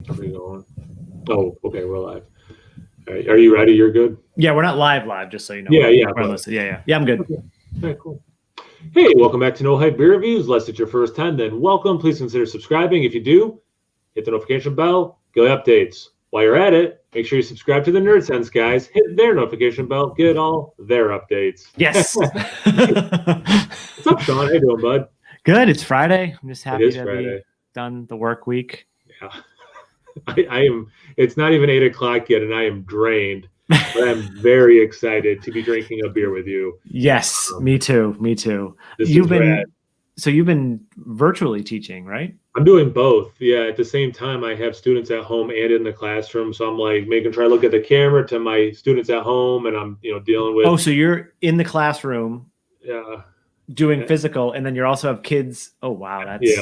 Are we going? Oh, okay, we're live. All right, are you ready? You're good? Yeah, we're not live, just so you know. Yeah. Yeah, I'm good. Okay. All right, cool. Hey, welcome back to No Hype Beer Reviews. Unless it's your first time, then welcome. Please consider subscribing. If you do, hit the notification bell, get updates. While you're at it, make sure you subscribe to the Nerdsense guys. Hit their notification bell, get all their updates. Yes. What's up, Shaun? How you doing, bud? Good. It's Friday. I'm just happy to Friday. be done the work week. Yeah. I am. It's not even 8 o'clock yet, and I am drained. But I'm very excited to be drinking a beer with you. Yes, me too. You've been virtually teaching, right? I'm doing both. Yeah, at the same time, I have students at home and in the classroom. So I'm like making sure I look at the camera to my students at home, and I'm dealing with. Oh, so you're in the classroom. Yeah. Doing physical, and then you also have kids. Oh wow, that's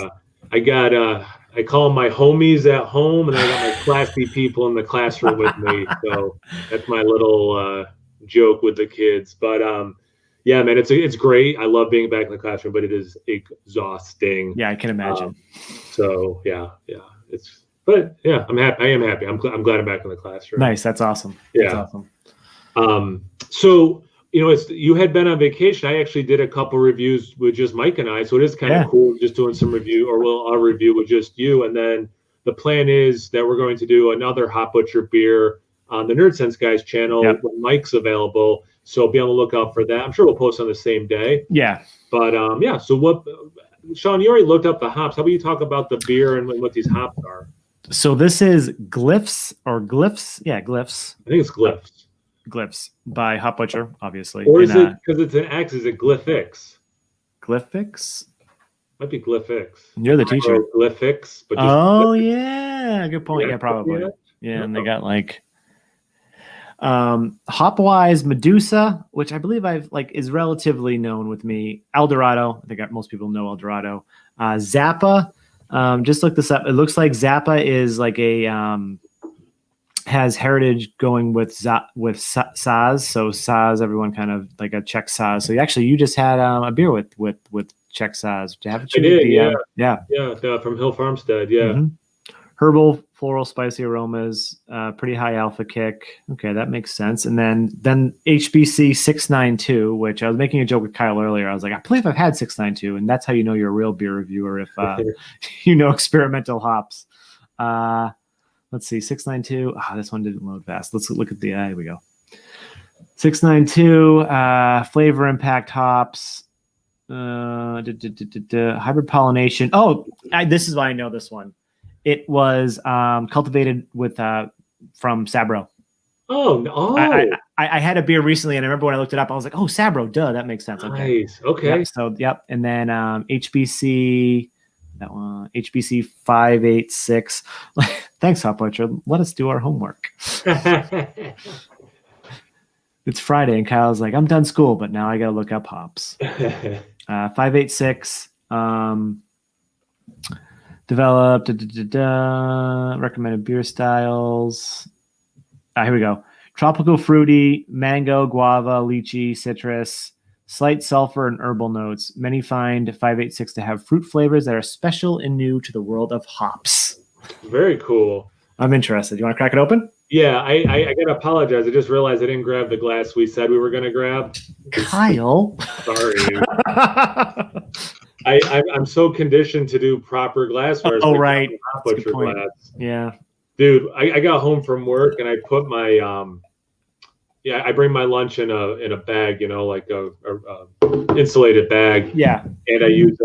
I got I call them my homies at home, and I got my classy people in the classroom with me. So that's my little joke with the kids. But yeah, man, it's great. I love being back in the classroom, but it is exhausting. Yeah, I can imagine. So yeah, but I'm happy. I am happy. I'm glad I'm back in the classroom. Nice, that's awesome. Yeah, that's awesome. So you had been on vacation. I actually did a couple reviews with just Mike and I, so it is kind of cool just doing some review, or I'll review with just you. And then the plan is that we're going to do another Hop Butcher beer on the Nerdsense guys channel when Mike's available. So be on the lookout for that. I'm sure we'll post on the same day. Yeah. But yeah. So what, Shaun? You already looked up the hops. How about you talk about the beer and what these hops are? So this is Glyphx or Glyphx. Yeah, Glyphx. I think it's Glyphx. Glyphx by Hop Butcher, obviously. Or is it because it's an X? Is it Glyphx? Glyphx? Might be Glyphx. You're the teacher. Glyphx. But Glyphx. Yeah, good point. Yeah, probably. Yeah, and they got like Hopwise Medusa, which I believe is relatively known with me. Eldorado. I think most people know Eldorado. Zappa. Just look this up. It looks like Zappa is like a has heritage going with Saz. So Saz, everyone kind of like a Czech Saz. So you just had a beer with Czech Saz. Did you have it? I did. Yeah. From Hill Farmstead. Yeah. Mm-hmm. Herbal, floral, spicy aromas. Pretty high alpha kick. Okay, that makes sense. And then HBC 692, which I was making a joke with Kyle earlier. I was like, I believe I've had 692, and that's how you know you're a real beer reviewer if you know experimental hops. Let's see, 692. This one didn't load fast. Let's look at here we go. 692, flavor impact hops, hybrid pollination. This is why I know this one. It was cultivated from Sabro. I had a beer recently, and I remember when I looked it up, I was like, Sabro, duh, that makes sense. Okay. Nice. Okay. Yep. And then HBC, that one, HBC 586. Thanks, Hop Butcher. Let us do our homework. It's Friday, and Kyle's like, I'm done school, but now I got to look up hops. 586. Developed recommended beer styles. Here we go. Tropical fruity, mango, guava, lychee, citrus, slight sulfur and herbal notes. Many find 586 to have fruit flavors that are special and new to the world of hops. Very cool. I'm interested. You want to crack it open? Yeah, I gotta apologize. I just realized I didn't grab the glass we said we were gonna grab. Kyle. Sorry. I'm so conditioned to do proper glassware. Right. Butcher glass. Yeah. Dude, I got home from work and I put my I bring my lunch in a bag, like a insulated bag. Yeah. And I use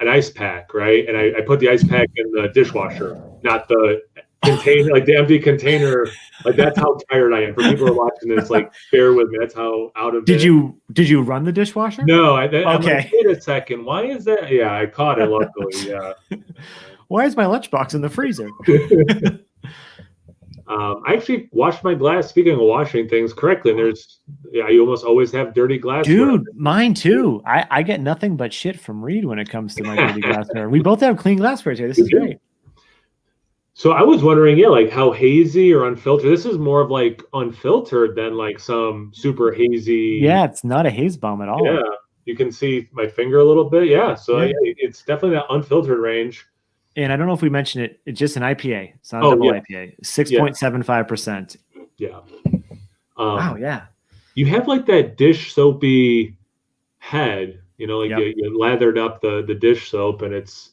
an ice pack, right? And I put the ice pack in the dishwasher, not the container, like the empty container. Like that's how tired I am. For people who are watching this, like bear with me. That's how out of Did you run the dishwasher? No. I'm okay. Like, wait a second. Why is that? Yeah, I caught it luckily. Yeah. Why is my lunchbox in the freezer? I actually washed my glass. Speaking of washing things correctly, and you almost always have dirty glass. Dude, mine too. I get nothing but shit from Reed when it comes to my dirty glassware. We both have clean glassware here. This is great. So I was wondering, like how hazy or unfiltered. This is more of like unfiltered than like some super hazy. Yeah, it's not a haze bomb at all. Yeah, you can see my finger a little bit. Yeah, so it's definitely that unfiltered range. And I don't know if we mentioned it. It's just an IPA. It's not a double IPA. 6.75%. Yeah. Wow. Yeah. You have like that dish soapy head, like you lathered up the dish soap, and it's,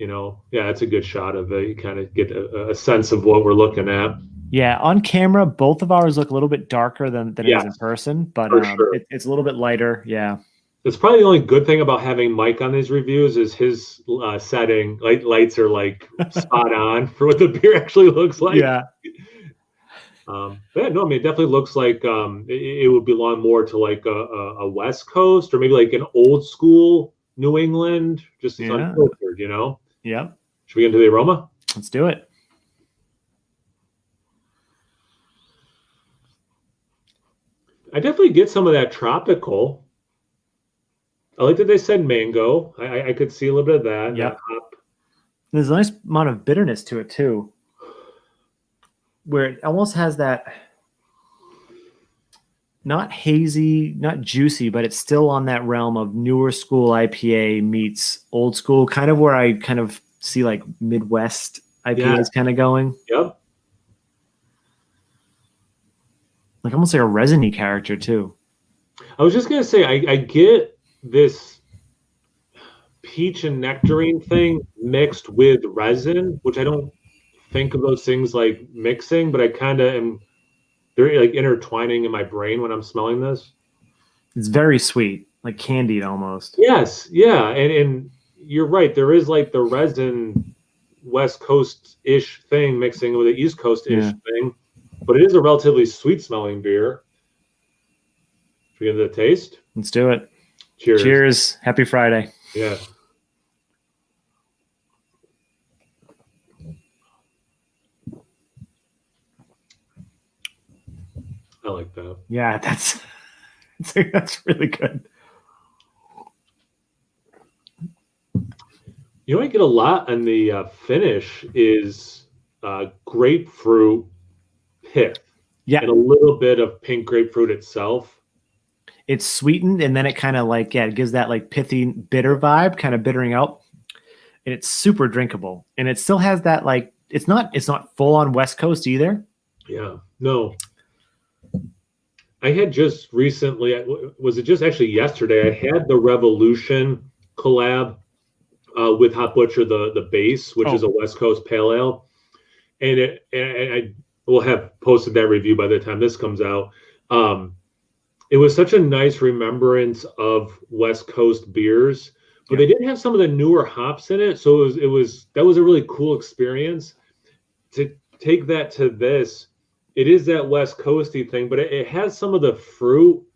it's a good shot of it. You kind of get a sense of what we're looking at. Yeah, on camera, both of ours look a little bit darker than it is in person, but sure. It's a little bit lighter. Yeah. That's probably the only good thing about having Mike on these reviews is his setting. Lights are like spot on for what the beer actually looks like. Yeah. But no, I mean, it definitely looks like it would belong more to like a West Coast or maybe like an old school New England, just as unfiltered, Yeah. Should we get into the aroma? Let's do it. I definitely get some of that tropical. I like that they said mango. I could see a little bit of that. Yeah. There's a nice amount of bitterness to it too, where it almost has that not hazy, not juicy, but it's still on that realm of newer school IPA meets old school, kind of where I kind of see like Midwest IPAs kind of going. Yep. Like almost like a resiny character too. I was just gonna say I get this peach and nectarine thing mixed with resin, which I don't think of those things like mixing, but I kind of am very like intertwining in my brain when I'm smelling this. It's very sweet, like candied almost. Yes, yeah, and you're right. There is like the resin West Coast-ish thing mixing with the East Coast-ish thing. But it is a relatively sweet-smelling beer. Should we get into the taste? Let's do it. Cheers. Cheers. Happy Friday. Yeah. I like that. Yeah, that's really good. I get a lot on the finish is grapefruit pith. Yeah. And a little bit of pink grapefruit itself. It's sweetened, and then it kind of like, it gives that like pithy, bitter vibe, kind of bittering out. And it's super drinkable. And it still has that like, it's not full on West Coast either. Yeah. No. I had just recently, was it just actually yesterday, I had the Revolution collab with Hot Butcher, the base, which is a West Coast pale ale. And I will have posted that review by the time this comes out. It was such a nice remembrance of West Coast beers, but they did have some of the newer hops in it. So that was a really cool experience to take that to this. It is that West Coasty thing, but it has some of the fruits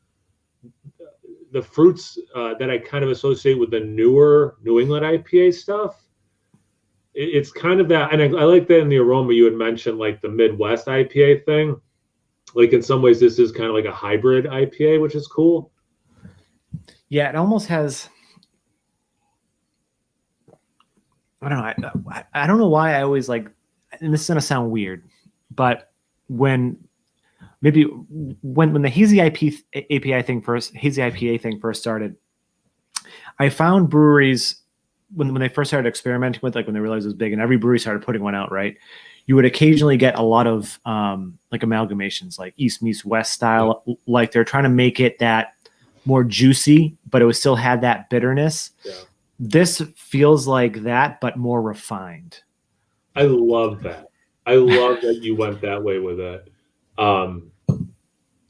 that I kind of associate with the newer New England IPA stuff. It's kind of that, and I like that in the aroma you had mentioned, like the Midwest IPA thing. Like in some ways, this is kind of like a hybrid IPA, which is cool. Yeah, it almost has. I don't know. I don't know why I always like, and this is gonna sound weird, but when the hazy IPA thing first started, I found breweries when they first started experimenting with, like when they realized it was big and every brewery started putting one out, right? You would occasionally get a lot of like amalgamations, like East meets West style, like they're trying to make it that more juicy, but it would still have that bitterness. Yeah. This feels like that, but more refined. I love that. I love that you went that way with it.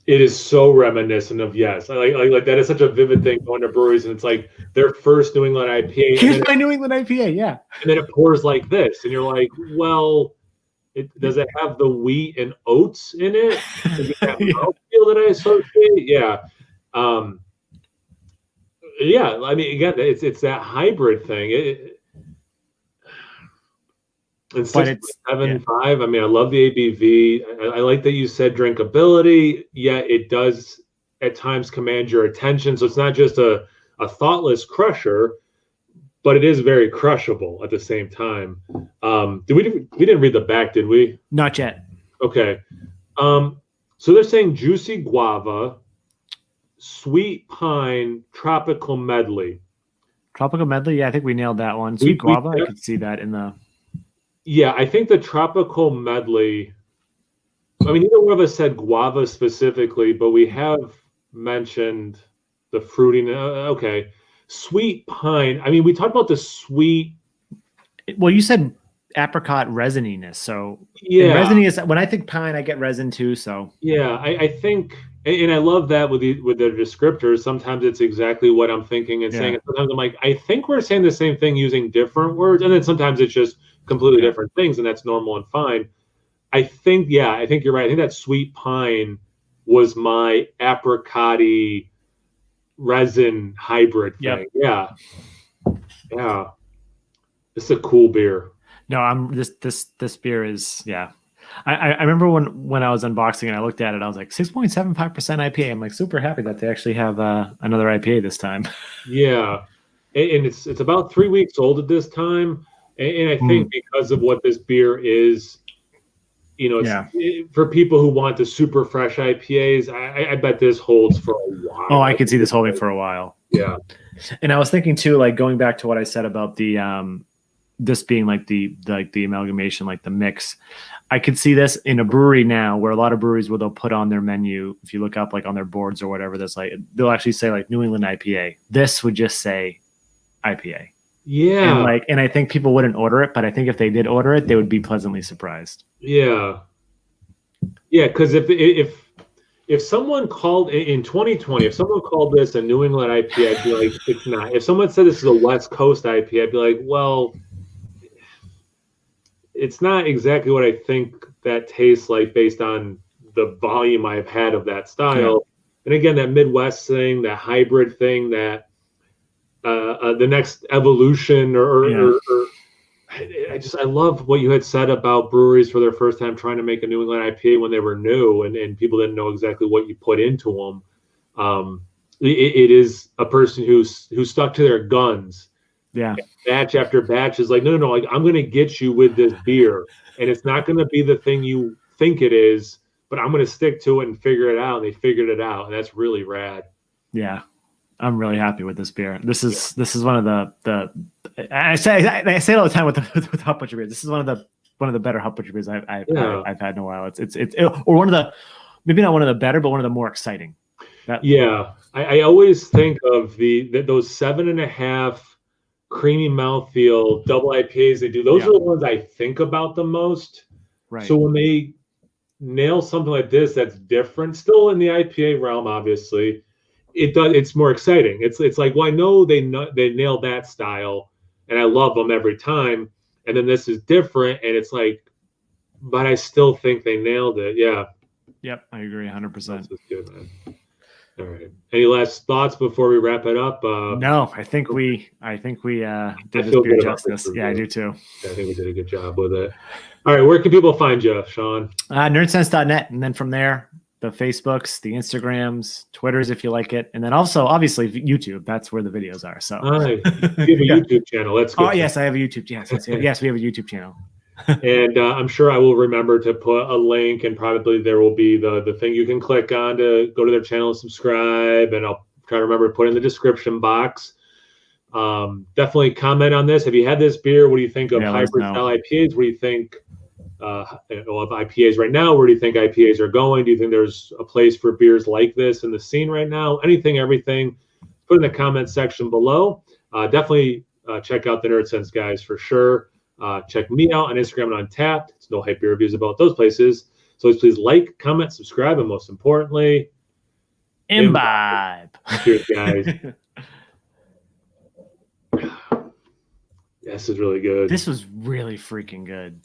It is so reminiscent of like that is such a vivid thing going to breweries and it's like their first New England IPA. Here's my New England IPA, yeah. And then it pours like this, and you're like, well, does it have the wheat and oats in it? Does it have mouthfeel that I associate? Yeah. Yeah. I mean, again, it's that hybrid thing. And 6.75. I mean, I love the ABV. I like that you said drinkability. Yeah, it does at times command your attention. So it's not just a thoughtless crusher, but it is very crushable at the same time. We didn't read the back, did we? Not yet. Okay. So they're saying juicy guava, sweet pine, tropical medley. Tropical medley. Yeah, I think we nailed that one. Sweet guava. I could see that in the. Yeah, I think the tropical medley. I mean, neither one of us said guava specifically, but we have mentioned the fruiting. Okay, sweet pine. I mean, we talked about the sweet. Well, you said apricot resininess. So yeah, resininess. When I think pine, I get resin too. So yeah, I think, and I love that with their descriptors. Sometimes it's exactly what I'm thinking and saying. And sometimes I'm like, I think we're saying the same thing using different words, and then sometimes it's just completely different things, and that's normal and fine. I think you're right. I think that sweet pine was my apricot-y resin hybrid thing. Yeah. It's a cool beer. No, this beer is I remember when I was unboxing and I looked at it, I was like 6.75% IPA. I'm like super happy that they actually have another IPA this time. Yeah, and it's about 3 weeks old at this time, and I think because of what this beer is, for people who want the super fresh IPAs, I bet this holds for a while. Oh, I could see this holding for a while. Yeah, and I was thinking too, like going back to what I said about the this being like the amalgamation, like the mix. I could see this in a brewery now, where a lot of breweries where they'll put on their menu, if you look up like on their boards or whatever, there's like they'll actually say like New England IPA. This would just say IPA. Yeah, and I think people wouldn't order it, but I think if they did order it, they would be pleasantly surprised. Yeah, because if someone called in 2020, if someone called this a New England IPA, I'd be like, it's not. If someone said this is a West Coast IPA, I'd be like, well, it's not exactly what I think that tastes like based on the volume I've had of that style. Yeah. And again, that Midwest thing, that hybrid thing, that the next evolution or I love what you had said about breweries for their first time trying to make a New England IPA when they were new and people didn't know exactly what you put into them. It is a person who stuck to their guns. Yeah. Batch after batch is like, no, like I'm going to get you with this beer and it's not going to be the thing you think it is, but I'm going to stick to it and figure it out. And they figured it out. And that's really rad. Yeah. I'm really happy with this beer. This is one of the I say it all the time with Hop Butcher beers. This is one of the better Hop Butcher beers I've had in a while. It's or one of the, maybe not one of the better, but one of the more exciting. I always think of those 7.5 creamy mouthfeel double IPAs they do. Those are the ones I think about the most. Right. So when they nail something like this that's different, still in the IPA realm, obviously, it's more exciting. It's like, well, I know they nailed that style, and I love them every time. And then this is different, and it's like, but I still think they nailed it. Yeah. Yep, I agree 100%. This is good, man. All right. Any last thoughts before we wrap it up? No, I think we did this beer justice. Yeah, I do too. I think we did a good job with it. All right, where can people find you, Shaun? Nerdsense.net, and then from there, the Facebooks, the Instagrams, Twitters, if you like it, and then also obviously YouTube. That's where the videos are. So you have a YouTube channel. That's good. Oh yes, I have a YouTube. Yes, we have a YouTube channel. And I'm sure I will remember to put a link, and probably there will be the thing you can click on to go to their channel and subscribe. And I'll try to remember to put in the description box. Definitely comment on this. Have you had this beer? What do you think of hybrid style IPAs? What do you think of IPAs right now? Where do you think IPAs are going? Do you think there's a place for beers like this in the scene right now? Anything, everything, put in the comment section below. Definitely check out the Nerdsense guys for sure. Check me out on Instagram and Untapped. It's no hype beer reviews about those places. So please like, comment, subscribe, and most importantly, imbibe. Cheers, guys. This is really good. This was really freaking good.